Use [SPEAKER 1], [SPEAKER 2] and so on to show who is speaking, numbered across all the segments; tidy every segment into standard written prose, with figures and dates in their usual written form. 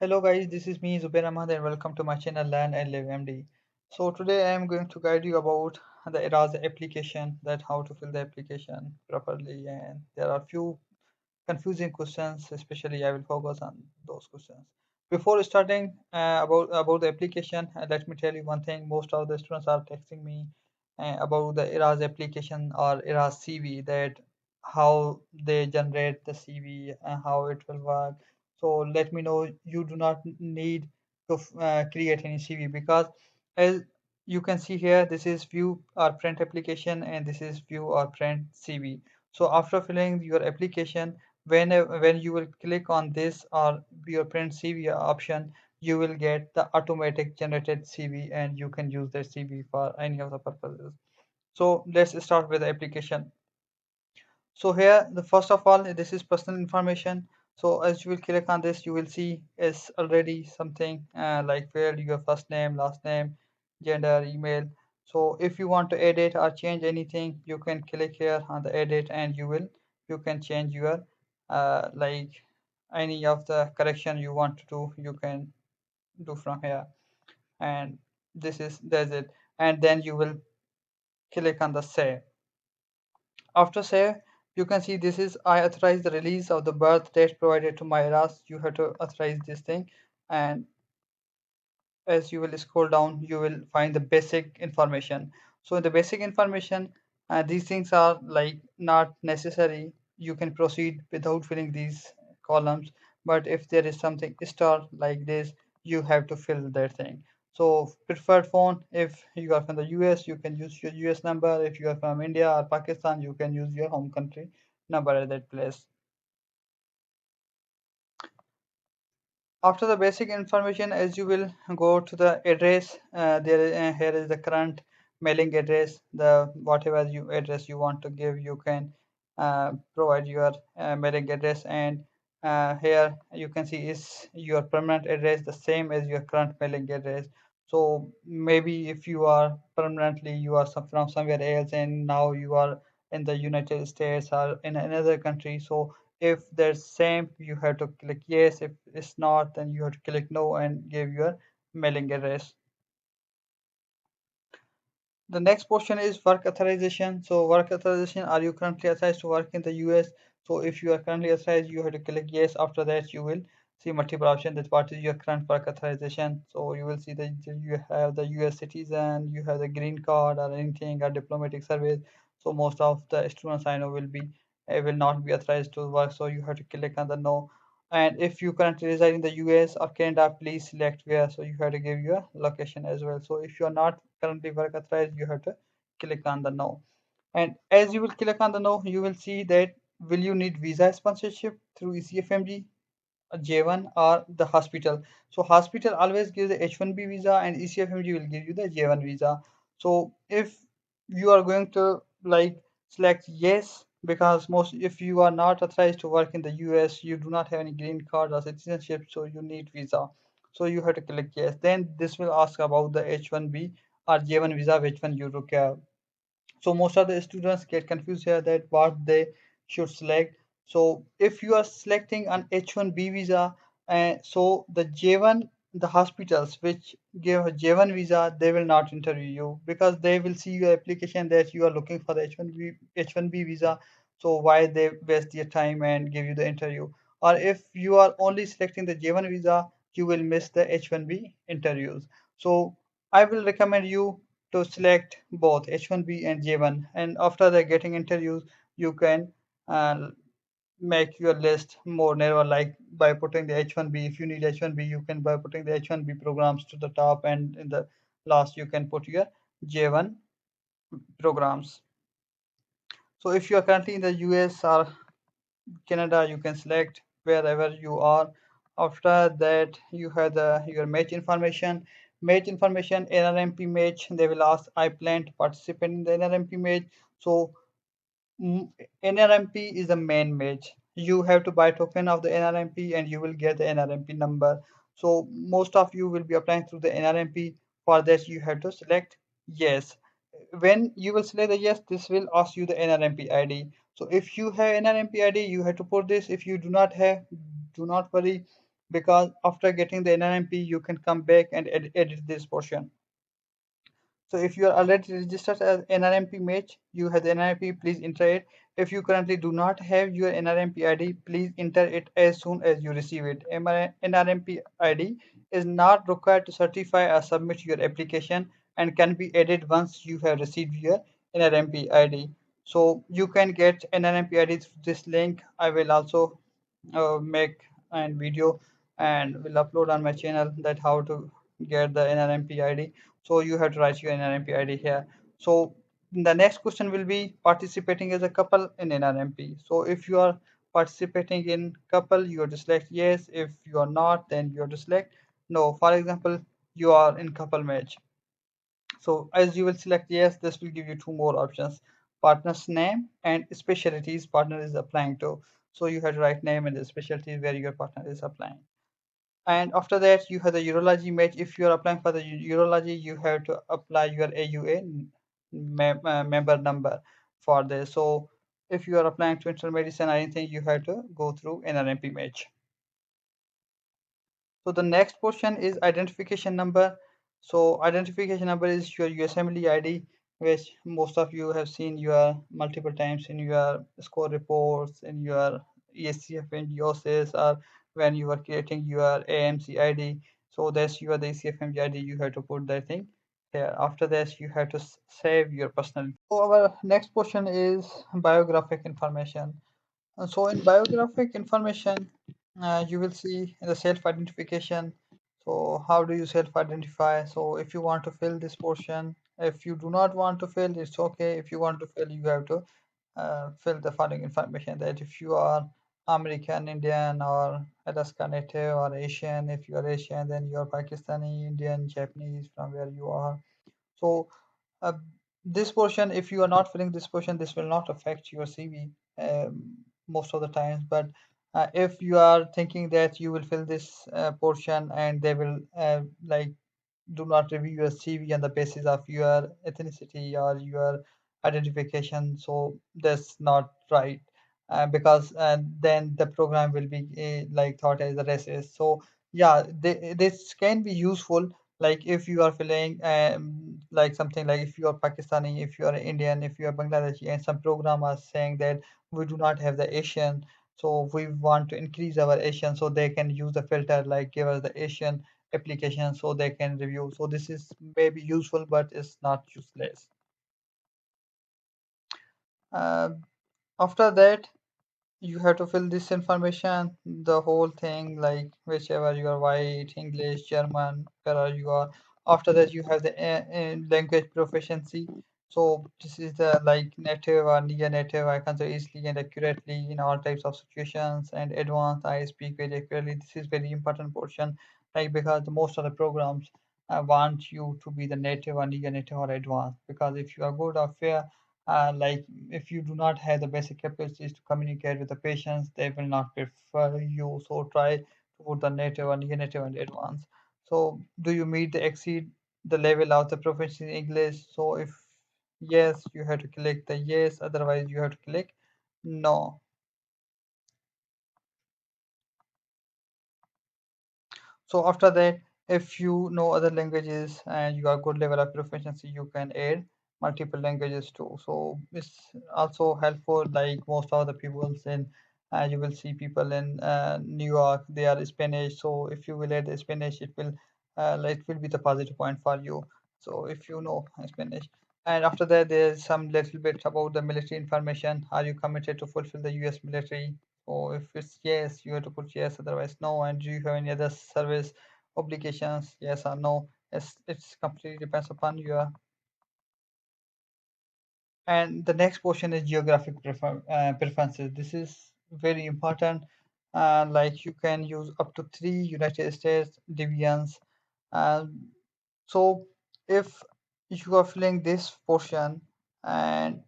[SPEAKER 1] Hello guys, this is me Zubair Ahmad and welcome to my channel Learn and Live MD. So today I am going to guide you about the ERAS application, that how to fill the application properly, and there are few confusing questions, especially I will focus on those questions. Before starting about the application, let me tell you one thing. Most of the students are texting me about the ERAS application or ERAS CV, that how they generate the CV and how it will work. So let me know you do not need to create any CV, because as you can see here, this is view or print application and this is view or print CV. So after filling your application, when you will click on this or your print CV option, you will get the automatic generated CV and you can use that CV for any of the purposes. So let's start with the application. So here, the first of all, this is personal information. So as you will click on this, you will see is already something like where your first name, last name, gender, email. So if you want to edit or change anything, you can click here on the edit and you can change your like any of the correction you want to do, you can do from here. And that's it. And then you will click on the save. After save, you can see this is I authorize the release of the birth date provided to my ERAS. You have to authorize this thing, and as you will scroll down, you will find the basic information. So in the basic information, these things are like not necessary. You can proceed without filling these columns. But if there is something star like this, you have to fill that thing. So preferred phone, if you are from the US, you can use your US number. If you are from India or Pakistan, you can use your home country number at that place. After the basic information, as you will go to the address, here is the current mailing address. The whatever you address you want to give, you can provide your mailing address. And here you can see is your permanent address the same as your current mailing address. So maybe if you are permanently you are from somewhere else and now you are in the United States or in another country, so if there's same, you have to click yes. If it's not, then you have to click no and give your mailing address. The next portion is work authorization. So work authorization, are you currently authorized to work in the US? So if you are currently authorized, you have to click yes. After that, you will see multiple options that what is your current work authorization. So you will see that you have the US citizen, you have the green card or anything or diplomatic service. So most of the students I know will not be authorized to work. So you have to click on the no. And if you currently reside in the US or Canada, please select where. So you have to give your location as well. So if you are not currently work authorized, you have to click on the no. And as you will click on the no, you will see that will you need visa sponsorship through ECFMG, J1 or the hospital. So hospital always gives the H1B visa and ECFMG will give you the J1 visa. So if you are going to like select yes, because most if you are not authorized to work in the US, you do not have any green card or citizenship, so you need visa. So you have to click yes. Then this will ask about the H1B or J1 visa, which one you require. So most of the students get confused here that what they should select. So if you are selecting an H1B visa, so the J1, the hospitals which give a J1 visa, they will not interview you because they will see your application that you are looking for the H1B visa. So why they waste their time and give you the interview? Or if you are only selecting the J1 visa, you will miss the H1B interviews. So I will recommend you to select both H1B and J1, and after the getting interviews, you can uh, make your list more narrow, like by putting the H1B. If you need H1B, you can by putting the H1B programs to the top, and in the last you can put your J1 programs. So if you are currently in the US or Canada, you can select wherever you are. After that, you have the your match information. Match information, NRMP match. They will ask, I plan to participate in the NRMP match. So NRMP is the main match. You have to buy token of the NRMP and you will get the NRMP number. So most of you will be applying through the NRMP. For that, you have to select yes. When you will select the yes, this will ask you the NRMP ID. So if you have NRMP ID, you have to put this. If you do not have, do not worry, because after getting the NRMP you can come back and edit this portion. So if you are already registered as NRMP match, you have the NRMP, please enter it. If you currently do not have your NRMP ID, please enter it as soon as you receive it. NRMP ID is not required to certify or submit your application and can be added once you have received your NRMP ID. So you can get NRMP ID through this link. I will also make a video and will upload on my channel that how to get the NRMP ID. So you have to write your NRMP ID here. So the next question will be participating as a couple in NRMP. So if you are participating in couple, you have to select yes. If you are not, then you have to select no. For example, you are in couple match. So as you will select yes, this will give you two more options: partner's name and specialties partner is applying to. So you have to write name and the specialties where your partner is applying. And after that, you have the urology match. If you are applying for the urology, you have to apply your AUA member number for this. So if you are applying to internal medicine or anything, you have to go through NRMP match. So the next portion is identification number. So identification number is your USMLE ID, which most of you have seen your multiple times in your score reports, in your ESCF and DOSIS, or when you are creating your AMC ID. So that's your the ECFMG ID. You have to put that thing here. After that, you have to save your personal. So our next portion is biographic information. So in biographic information, you will see the self-identification. So how do you self-identify? So if you want to fill this portion, if you do not want to fill, it's okay. If you want to fill, you have to fill the following information that if you are American, Indian, or Alaska Native, or Asian. If you are Asian, then you are Pakistani, Indian, Japanese, from where you are. So uh, this portion, if you are not filling this portion, this will not affect your CV most of the times. But if you are thinking that you will fill this portion and they will like do not review your CV on the basis of your ethnicity or your identification. So that's not right, because then the program will be like thought as a racist. So yeah, this can be useful. Like if you are feeling like something like if you are Pakistani, if you are Indian, if you are Bangladeshi, and some program are saying that we do not have the Asian, so we want to increase our Asian, so they can use the filter like give us the Asian application so they can review. So this is maybe useful, but it's not useless. Uh, After that, you have to fill this information, the whole thing, like whichever you are white, English, German, wherever you are. After that, you have the language proficiency. So this is the like native or near native. I can say easily and accurately in all types of situations. And advanced, I speak very accurately. This is very important portion, like because most of the programs want you to be the native or near native or advanced. Because if you are good or fair, like if you do not have the basic capacities to communicate with the patients, they will not prefer you. So try to put the native and near native and advanced. So do you meet the exceed the level of the proficiency in English? So if yes, you have to click the yes, otherwise you have to click no. So after that, if you know other languages and you are good level of proficiency, you can add multiple languages too. So it's also helpful. Like most of the people in, you will see people in New York, they are Spanish. So if you will add the Spanish, it will be the positive point for you. So if you know Spanish. And after that, there's some little bit about the military information. Are you committed to fulfill the U.S. military? Or if it's yes, you have to put yes, otherwise no. And do you have any other service obligations? Yes or no. It's completely depends upon your. And the next portion is geographic preferences. This is very important. Like you can use up to three United States divisions. Um, so if you are filling this portion and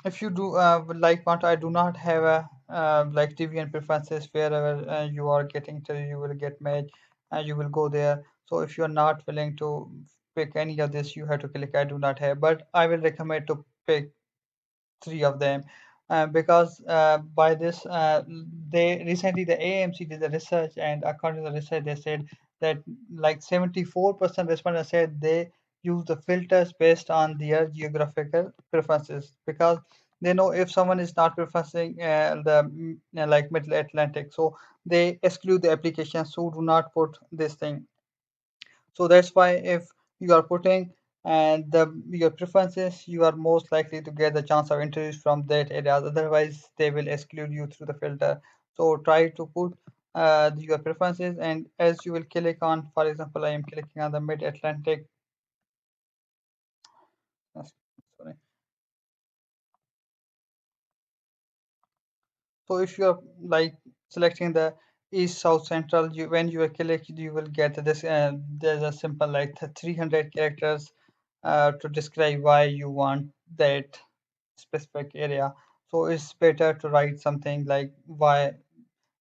[SPEAKER 1] if you do like what I do not have a like deviant preferences wherever you are getting to you will get match and you will go there. So if you're not willing to pick any of this, you have to click I do not have, but I will recommend to pick three of them. because by this they recently the AMC did the research, and according to the research they said that like 74% respondents said they use the filters based on their geographical preferences, because they know if someone is not preferring like middle Atlantic, so they exclude the applications who do not put this thing. So that's why if you are putting and the your preferences, you are most likely to get the chance of interviews from that areas. Otherwise, they will exclude you through the filter. So try to put your preferences, and as you will click on, for example, I am clicking on the Mid Atlantic. Sorry. So if you are like selecting the east, south, central, you when you are click, you will get this. There's a simple like 300 characters to describe why you want that specific area. So it's better to write something like why.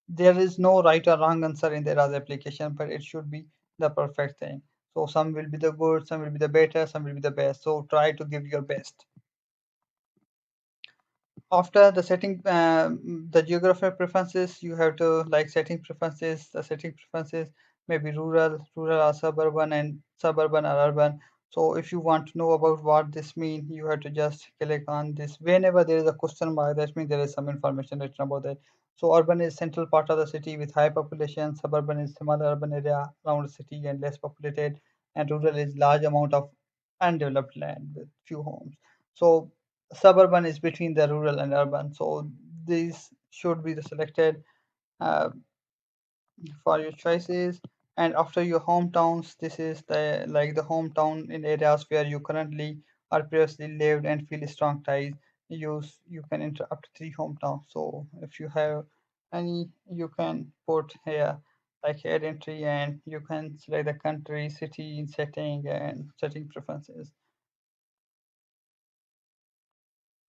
[SPEAKER 1] There is no right or wrong answer in the ERAS application, but it should be the perfect thing. So some will be the good, some will be the better, some will be the best. So try to give your best. After the setting the geographic preferences, you have to like setting preferences. The setting preferences may be rural or suburban, and suburban or urban. So if you want to know about what this means, you have to just click on this. Whenever there is a question mark, that means there is some information written about that. So urban is central part of the city with high population. Suburban is smaller urban area around the city and less populated, and rural is large amount of undeveloped land with few homes. So suburban is between the rural and urban. So these should be the selected uh, for your choices. And after your hometowns, this is the like the hometown in areas where you currently or previously lived and feel strong ties. You can enter up to three hometowns. So if you have any, you can put here like add entry, and you can select the country, city, setting, and setting preferences.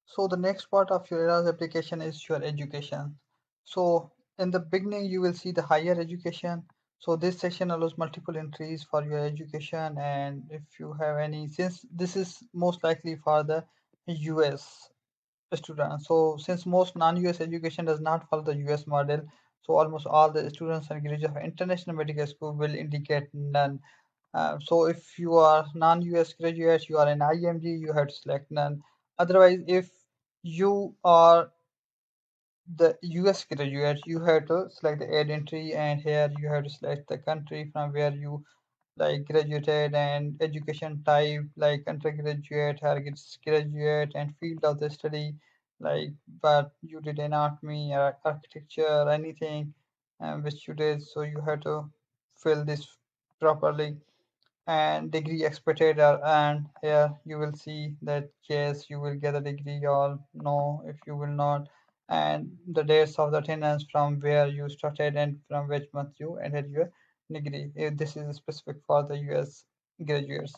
[SPEAKER 1] So the next part of your ERAS application is your education. So in the beginning, you will see the higher education. So this section allows multiple entries for your education, and if you have any, since this is most likely for the US students. So since most non-US education does not follow the US model, so almost all the students and graduates of international medical school will indicate none. So if you are non-US graduate, you are an IMG, you have to select none. Otherwise, if you are the US graduate, you have to select the add entry, and here you have to select the country from where you like graduated, and education type like undergraduate, graduate, and field of the study like but you did anatomy or architecture, anything which you did. So you have to fill this properly, and degree expected and here you will see that yes you will get a degree or no if you will not, and the dates of the attendance from where you started and from which month you ended your degree, if this is specific for the US graduates.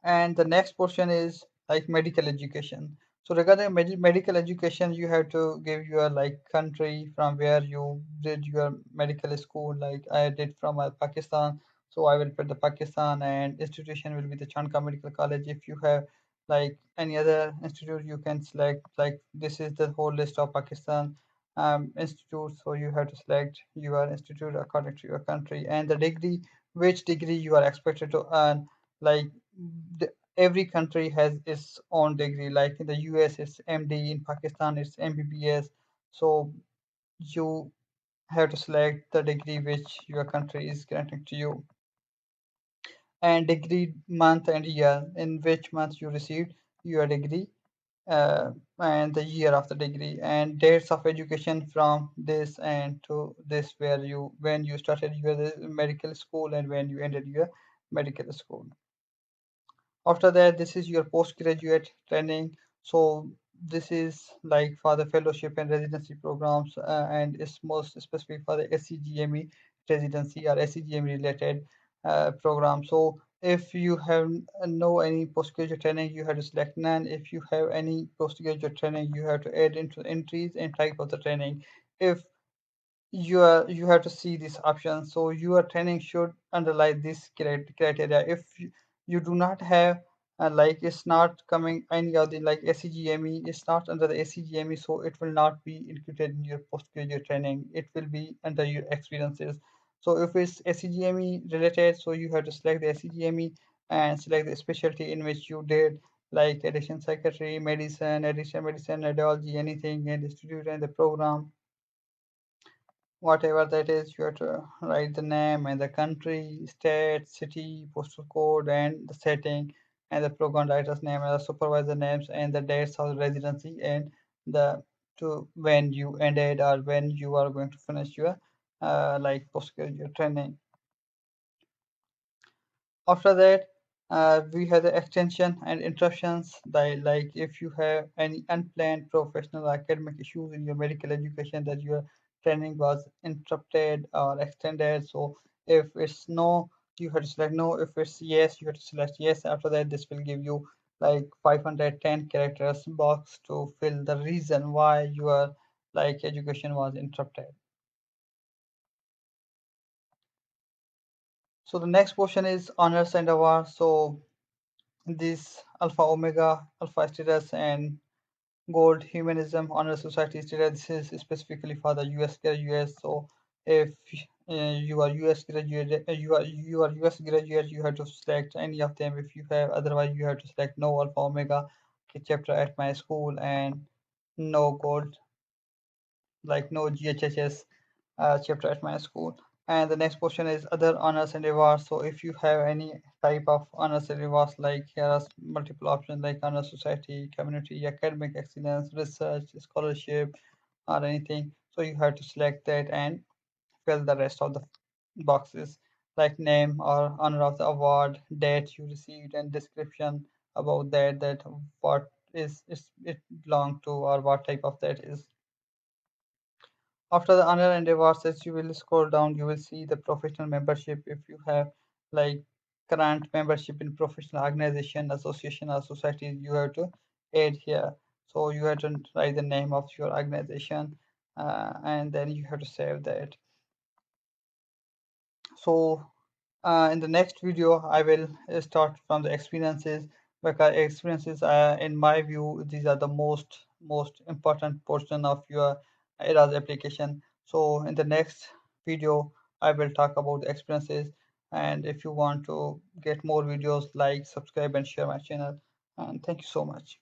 [SPEAKER 1] And the next portion is like medical education. So regarding medical education, you have to give your like country from where you did your medical school. Like I did from Pakistan, so I will put the Pakistan, and institution will be the Chanka Medical College. If you have like any other institute, you can select like this is the whole list of Pakistan institutes. So you have to select your institute according to your country and the degree, which degree you are expected to earn. Like every country has its own degree. Like in the US, it's MD. In Pakistan, it's MBBS. So you have to select the degree which your country is granting to you, and degree month and year in which month you received your degree, and the year of the degree, and dates of education from this and to this, where you when you started your medical school and when you ended your medical school. After that, this is your postgraduate training. So this is like for the fellowship and residency programs, and it's most specific for the SCGME residency or SCGME related program. So if you have no any postgraduate training, you have to select none. If you have any postgraduate training, you have to add into the entries and type of the training. If you have to see this option, so your training should underlie this criteria. If you do not have like it's not coming any of the like ACGME, it's not under the ACGME, so it will not be included in your postgraduate training. It will be under your experiences. So if it's ACGME related, so you have to select the ACGME and select the specialty in which you did, like addiction secretary, medicine, addiction medicine, radiology, anything, and the institute and the program, whatever that is. You have to write the name and the country, state, city, postal code, and the setting, and the program writer's name and the supervisor names and the dates of residency, and the to when you ended or when you are going to finish your like postgraduate training. After that, we have the extension and interruptions. Like if you have any unplanned professional or academic issues in your medical education, that your training was interrupted or extended. So if it's no, you have to select no. If it's yes, you have to select yes. After that, this will give you like 510 characters box to fill the reason why your like education was interrupted. So the next portion is honors and awards. So this Alpha Omega, Alpha status, and Gold Humanism Honor Society status. This is specifically for the US graduates. So if you are US graduate, you are US graduate, you have to select any of them. If you have, otherwise you have to select no Alpha Omega chapter at my school and no Gold, like no GHHS chapter at my school. And the next portion is other honors and awards. So if you have any type of honors and awards, like here are multiple options like honor society, community, academic excellence, research, scholarship, or anything. So you have to select that and fill the rest of the boxes, like name or honor of the award, date you received, and description about that what is it belong to or what type of that is. After the honor and awards, as you will scroll down, you will see the professional membership. If you have like current membership in professional organization, association, or society, you have to add here. So you have to write the name of your organization, and then you have to save that. So in the next video, I will start from the experiences, because experiences, in my view, these are the most important portion of your ERAS application. So in the next video, I will talk about the experiences. And if you want to get more videos, like, subscribe, and share my channel. And thank you so much.